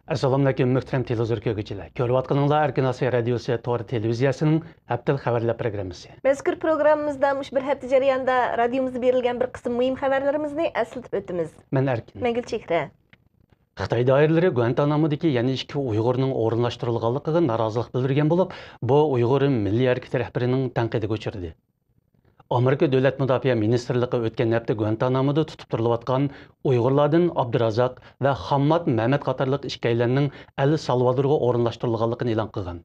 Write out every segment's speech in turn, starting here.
Assalamu alaykum muhtaram televizor ko'rguvchilar. Ko'rayotganinglar Erkin Osiyo radiosi to'g'ri televiziyasining haftal xabarlar programmasi. Mazkur programmamizda bir hafta jarayonida radiomizda berilgan bir qism muhim xabarlarimizni eslatib o'tamiz. Men Erkin. Men Gulchehra. Xitoy doiralari Guantanamodagi yana ikki Uyg'urning o'rinlashtirilganligiga norozilik bildirgan bo'lib, bu Uyg'ur milliy harakati rahbarining tanqidiga uchirdi. Amerika Davlat Mudofaa Ministrligi o'tgan hafta Guantanamoda tutib turilayotgan Uyg'urlardan Abdurazaq va Hammad Mehmet qatorliq ikkilarning El Salvadorga o'rinlashtirilganligini e'lon qilgan.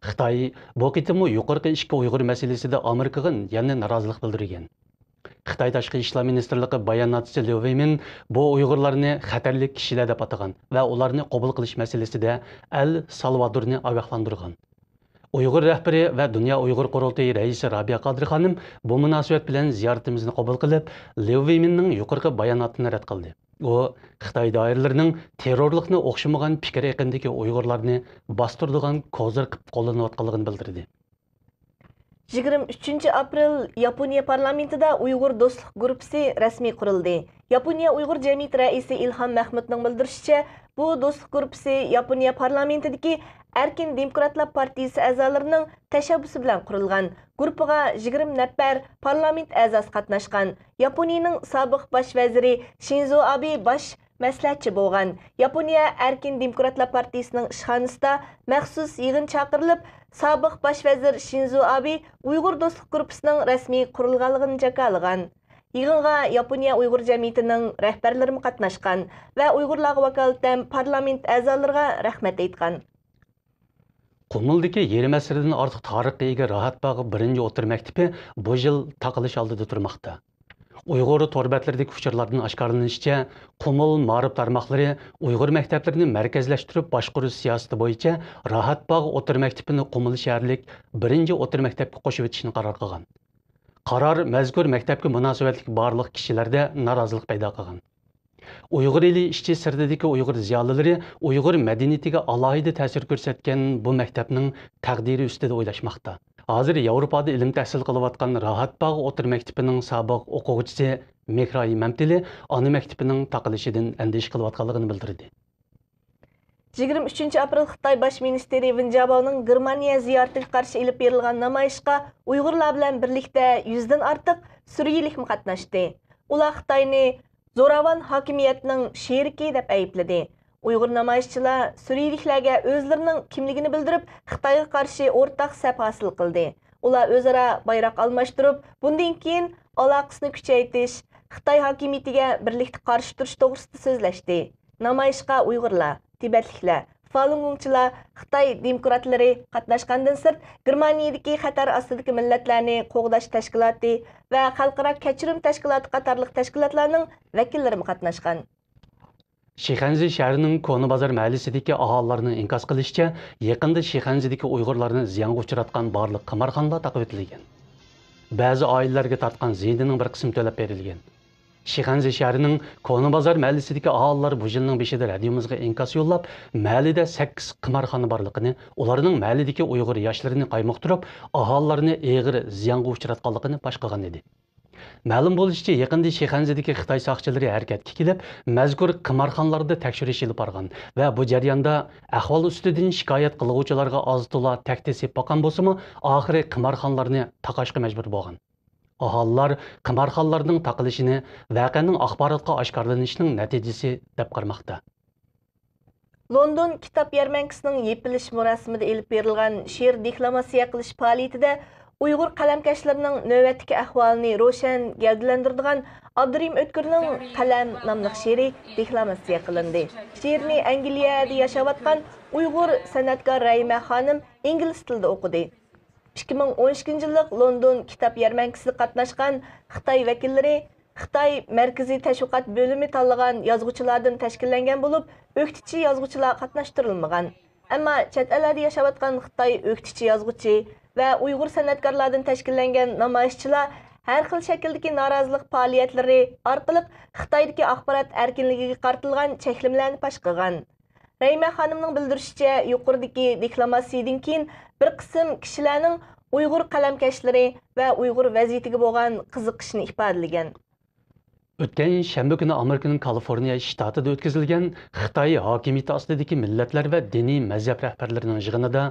Xitoy bu qitimli yuqorqi ikki Uyg'ur masalasida Amerikaga yana norozilik bildirgan. Xitoy Tashqi ishlar ministrligi bayonotchisi Liu Weimin bu Uyg'urlarni xatarli kishilar deb atagan va ularni qabul qilish masalasida El Salvadorni ogohlantirgan. Uyg'ur rahbari va Dunyo Uyg'ur qurultayi raisi Rabia Qadri xonim bu munosabat bilan ziyoratimizni qabul qilib, Liu Weiminning yuqorqi bayonotini rad qildi. U Xitoy doiralarining terrorlikni o'xshamagan fikr eqindagi Uyg'urlarni bostirdigan kozir qilib qo'llanayotganligini bildirdi. 23 aprel Yaponiya parlamentida Uyg'ur do'stlik guruhi rasmiy qurildi. Yaponiya Uyg'ur jamiyati raisi Ilham Mahmudning bildirishicha, bu do'stlik guruhi Yaponiya parlamentidagi Erkin Demokratlar partiyasi a'zolarining tashabbusi bilan qurilgan. Guruhga 20 nafar parlament a'zosi qatnashgan. Yaponiyaning sobiq bosh vaziri Shinzo Abe bosh maslahatchi bo'lgan. Yaponiya Erkin Demokratlar partiyasining ishxonasida maxsus yig'in chaqirilib, sobiq bosh vazir Shinzo Abe Uyg'ur do'stlik guruhining rasmiy qurilganligini jakalagan. Yig'inga Yaponiya Uyg'ur jamiyatining rahbarlari qatnashgan va Uyg'urlarga vakolatan parlament a'zolariga rahmat aytgan. Qumildagi yerim asrdan ortiq tarixga ega Rahat bog'i birinchi o'tir maktabi bu yil taqilish oldida turmoqda. Uyg'ur torbatlaridagi uchurlardan oshkorlanishicha, Qumil ma'rif tarmoqlari Uyg'ur maktablarini markazlashtirib boshqarish siyosati bo'yicha Rahat bog'i o'tir maktabini Qumil shaharlik birinchi o'tir maktabga qo'shib o'tishni qaror qilgan. Qaror mazkur maktabga munosabatli barliq kishilarda norozilik paydo qilgan. Uyg'ur eli ishchi sirdidagi Uyg'ur ziyolilari Uyg'ur madaniyatiga alohida ta'sir ko'rsatgan bu maktabning taqdiri ustida o'ylashmoqda. Hozir Yevropada ilm tahsil qilayotgan Rahat bog'i o'tir maktabining sobiq o'quvchisi Mehray Mamtili ona maktabining taqilishidan andish qilayotganligini bildirdi. 23 aprel Xitoy bosh ministri Wen Jiabaoning Germaniya ziyoratiga qarshi ilib berilgan namoyishga Uyg'urlar bilan birlikda 100 dan ortiq suriyalik qatnashdi. Ular Xitoyni zo'ravon hokimiyatning sheriki deb aybladi. Uyg'ur namoyishchilar suriyaliklarga o'zlarining kimligini bildirib, Xitoyga qarshi o'rtaq saf hosil qildi. Ular o'zaro bayroq almashtirib, bundan keyin aloqasini kuchaytirish, Xitoy hokimiyatiga birlikda qarshi turish to'g'risida so'zlashdi. Namoyishga Uyg'urlar, Tibetliklar, Falun Gongchilar, Xitoy demokratlari qatnashgandan sirt Germaniyadagi xatar ostidagi millatlarni qo'g'dash tashkiloti va xalqaro kechirim tashkiloti qatorliq tashkilotlarning vakillari qatnashgan. Shixanzi shahrining Koni bozor mahallisidagi aholilarning inkos qilishicha, yaqinda Shixanzidagi Uyg'urlarni ziyonga uchratgan barliq qamarxonalar taqib etilgan. Ba'zi oilalarga tortgan ziyonining bir qismi to'lab berilgan. Shixanzi shahrining Koni bozor mahallisidagi aholilar bu yilning 5-ida radiomizga inkos yo'llab, mahallada 8 qamarxona borligini, ularning mahalladagi Uyg'ur yoshlarini qaymoqtirib, aholilarni og'ir ziyonga uchratganligini fosh qilgan edi. Ma'lum bo'lishicha, yaqinda Shixanzidagi Xitoy soqchilari harakatga kelib, mazkur qamarxonalarda tekshirish olib borgan va bu jarayonda ahvol ustidan shikoyat qiluvchilarga oz-to'la tahdid boqqan bo'lsa-mu, oxiri qamarxonalarni taqashga majbur bo'lgan. Aholilar qamarxonalarning taqilishini voqeaning axborotga oshkorlanishining natijasi deb qaramoqda. London kitob yarmankasining yepilish marosimida elib berilgan she'r deklamatsiya qilish faoliyatida Uyg'ur qalamkashlarining navbatdagi ahvolini ro'shan gavdalantiradigan Abdurim O'tkirning Qalam nomli she'ri deklamatsiya qilindi. She'rni Angliyada yashayotgan Uyg'ur san'atkor Rayma xonim ingliz tilida o'qidi. 2012-yillik London kitob yarmankasida qatnashgan Xitoy vakillari Xitoy Markaziy tashviqot bo'limi tanlagan yozuvchilardan tashkillangan bo'lib, o'qituvchi yozuvchilar qatnashtirilmagan. Ammo chet ellarda yashayotgan Xitoy o'qituvchi yozuvchi va Uyg'ur san'atkorlardan tashkillangan namoyishchilar har xil shakldagi norozilik faoliyatlari orqali Xitoydagi axborot erkinligiga qartilgan cheklimlarni fosh qilgan. Rayma xonimning bildirishicha, yuqoridagi deklamatsiyadan keyin bir qism kishilarning Uyg'ur qalamkashlari va Uyg'ur vaziyatiga bo'lgan qiziqishni ifodalagan. O'tgan shanba kuni Amerikaning Kaliforniya shtatida o'tkazilgan Xitoy hokimiyati ostidagi millatlar va diniy mazhab rahbarlarining yig'inida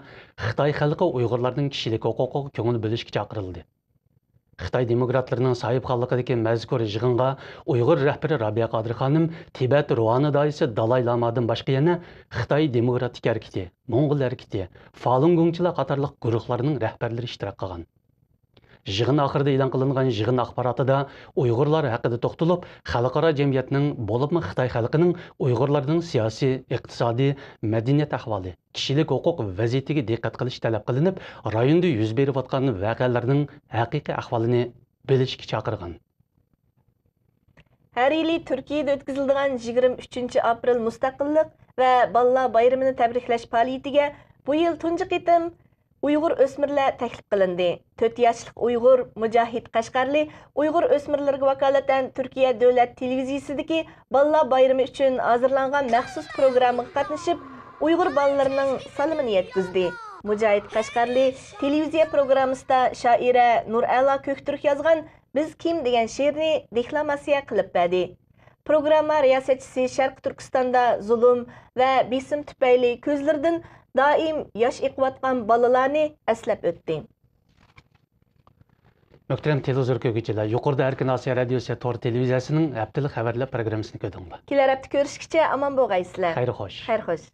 Xitoy xalqi Uyg'urlarning kishilik huquqiga ko'ngil bo'lishga chaqirildi. Xitoy demokratlarının sahibxonligidagi mazkur yig'inga Uyg'ur rahbari Rabiya Qodir xonim, Tibet ruhoniy doisi Dalay Lamadan boshqa yana Xitoy demokratik harakati, Mo'ng'ul harakati, Falun Gongchilar qatorliq guruhlarning rahbarlari ishtirok qilgan. Yig'in oxirida e'lon qilingan yig'in axborotida Uyg'urlar haqida to'xtalib, xalqaro jamiyatning, bo'libmi Xitoy xalqining Uyg'urlarning siyosiy, iqtisodiy, madaniyat ahvoli, kishilik huquq vaziyatiga diqqat qilish talab qilinib, rayonda yuz berayotgan voqealarning haqiqiy ahvolini bilishga chaqirgan. Her yili Türkiye'de ötküzüldüğün 23 aprel Mustaqillik ve Ballar Bayramını təbrikləş fəaliyyətiga bu yıl tuncu qitim Uyghur ösmirlər təklif qılındı. 4 yaşlıq Uyghur Mücahid Qashqarli Uyghur ösmirlərə vakalatan Türkiye Dövlət Televiziyasidagi Ballar Bayrami üçün hazırlanğan məxsus proqramına qatnaşıb Uyghur balalarının salımını yetkizdi. Mücahid Qashqarli televiziya programmasida şaira Nurala Köktürk yazgan Biz kim degan she'rni deklamasiya qilib berdi. Programma riyosatchisi Sharq Turkistonda zulm va besim tufayli ko'zlaridan doim yosh eqiyotgan bolalarni eslab o'tdi. Muhtaram televizor ko'rguvchilar, yuqorida Erkin Osiyo radiosi tor televiziyasining haftalik xabarlar programmasini ko'rdinglar. Kelar hafta ko'rishguncha omon bo'lgaysizlar. Xayr xo'sh. Xayr xo'sh.